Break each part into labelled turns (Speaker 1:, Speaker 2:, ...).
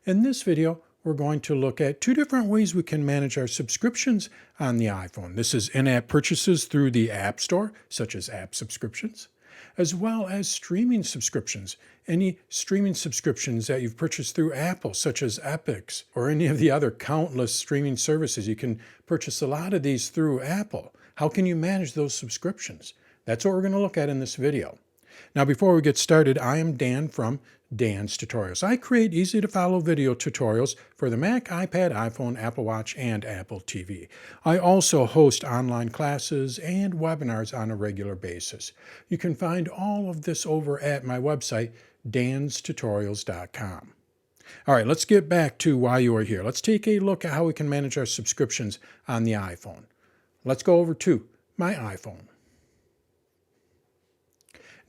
Speaker 1: In this video, we're going to look at two different ways we can manage our subscriptions on the iPhone. This is in-app purchases through the App Store, such as app subscriptions, as well as streaming subscriptions. Any streaming subscriptions that you've purchased through Apple, such as Epix, or any of the other countless streaming services. You can purchase a lot of these through Apple. How can you manage those subscriptions? That's what we're going to look at in this video. Now, before we get started, I am Dan from Dan's Tutorials. I create easy-to-follow video tutorials for the Mac, iPad, iPhone, Apple Watch, and Apple TV. I also host online classes and webinars on a regular basis. You can find all of this over at my website, danstutorials.com. All right, let's get back to why you are here. Let's take a look at how we can manage our subscriptions on the iPhone. Let's go over to my iPhone.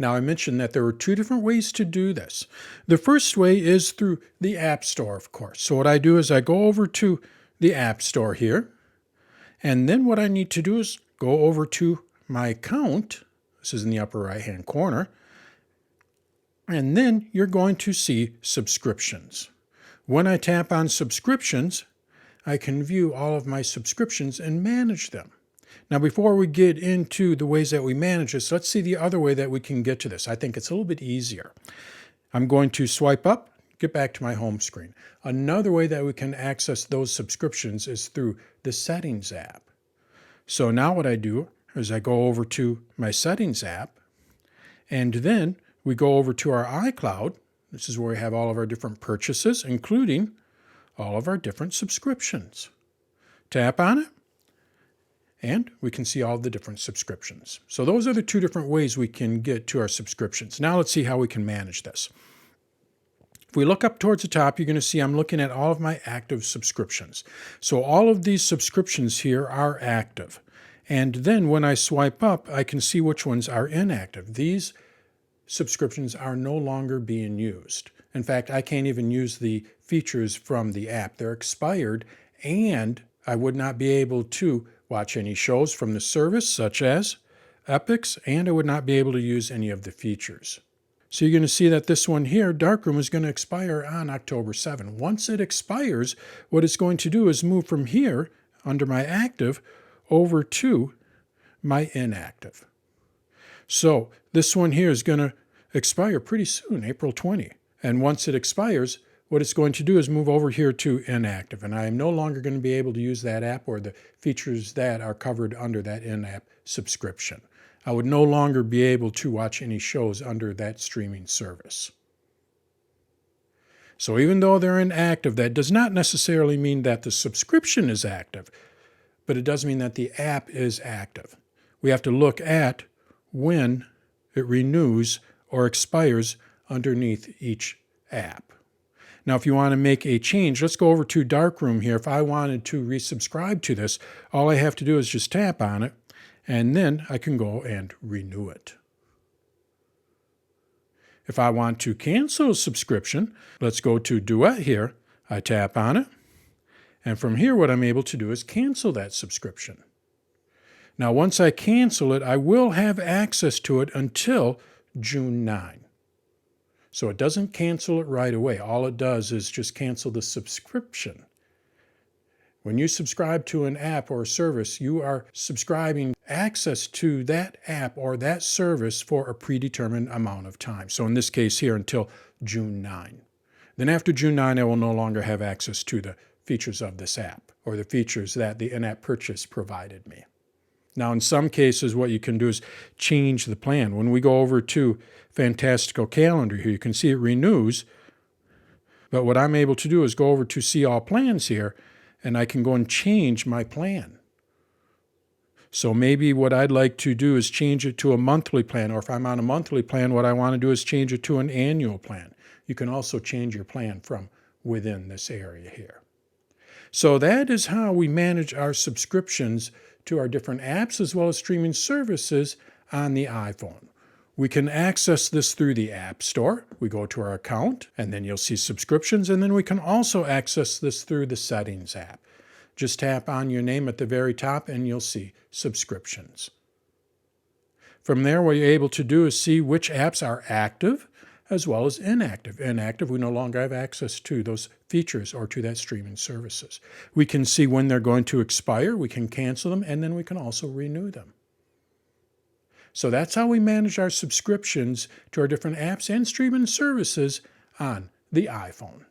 Speaker 1: Now, I mentioned that there are two different ways to do this. The first way is through the App Store, of course. So what I do is I go over to the App Store here, and then what I need to do is go over to my account. This is in the upper right-hand corner. And then you're going to see subscriptions. When I tap on subscriptions, I can view all of my subscriptions and manage them. Now, before we get into the ways that we manage this, let's see the other way that we can get to this. I think it's a little bit easier. I'm going to swipe up, get back to my home screen. Another way that we can access those subscriptions is through the Settings app. So now what I do is I go over to my Settings app, and then we go over to our iCloud. This is where we have all of our different purchases, including all of our different subscriptions. Tap on it, and we can see all the different subscriptions. So those are the two different ways we can get to our subscriptions. Now let's see how we can manage this. If we look up towards the top, you're going to see I'm looking at all of my active subscriptions. So all of these subscriptions here are active. And then when I swipe up, I can see which ones are inactive. These subscriptions are no longer being used. In fact, I can't even use the features from the app. They're expired, and I would not be able to watch any shows from the service, such as Epix, and I would not be able to use any of the features. So you're going to see that this one here, Darkroom, is going to expire on October 7. Once it expires, what it's going to do is move from here, under my active, over to my inactive. So this one here is going to expire pretty soon, April 20. And once it expires, what it's going to do is move over here to inactive, and I am no longer going to be able to use that app or the features that are covered under that in-app subscription. I would no longer be able to watch any shows under that streaming service. So even though they're inactive, that does not necessarily mean that the subscription is active, but it does mean that the app is active. We have to look at when it renews or expires underneath each app. Now, if you want to make a change, let's go over to Darkroom here. If I wanted to resubscribe to this, all I have to do is just tap on it, and then I can go and renew it. If I want to cancel a subscription, let's go to Duet here. I tap on it, and from here what I'm able to do is cancel that subscription. Now, once I cancel it, I will have access to it until June 9. So it doesn't cancel it right away. All it does is just cancel the subscription. When you subscribe to an app or a service, you are subscribing access to that app or that service for a predetermined amount of time. So in this case here, until June 9. Then after June 9, I will no longer have access to the features of this app or the features that the in-app purchase provided me. Now, in some cases, what you can do is change the plan. When we go over to Fantastical Calendar here, you can see it renews. But what I'm able to do is go over to See All Plans here, and I can go and change my plan. So maybe what I'd like to do is change it to a monthly plan, or if I'm on a monthly plan, what I want to do is change it to an annual plan. You can also change your plan from within this area here. So that is how we manage our subscriptions to our different apps as well as streaming services on the iPhone. We can access this through the App Store. We go to our account, and then you'll see subscriptions, and then we can also access this through the Settings app. Just tap on your name at the very top, and you'll see subscriptions. From there, what you're able to do is see which apps are active, as well as inactive. Inactive, we no longer have access to those features or to that streaming services. We can see when they're going to expire, we can cancel them, and then we can also renew them. So that's how we manage our subscriptions to our different apps and streaming services on the iPhone.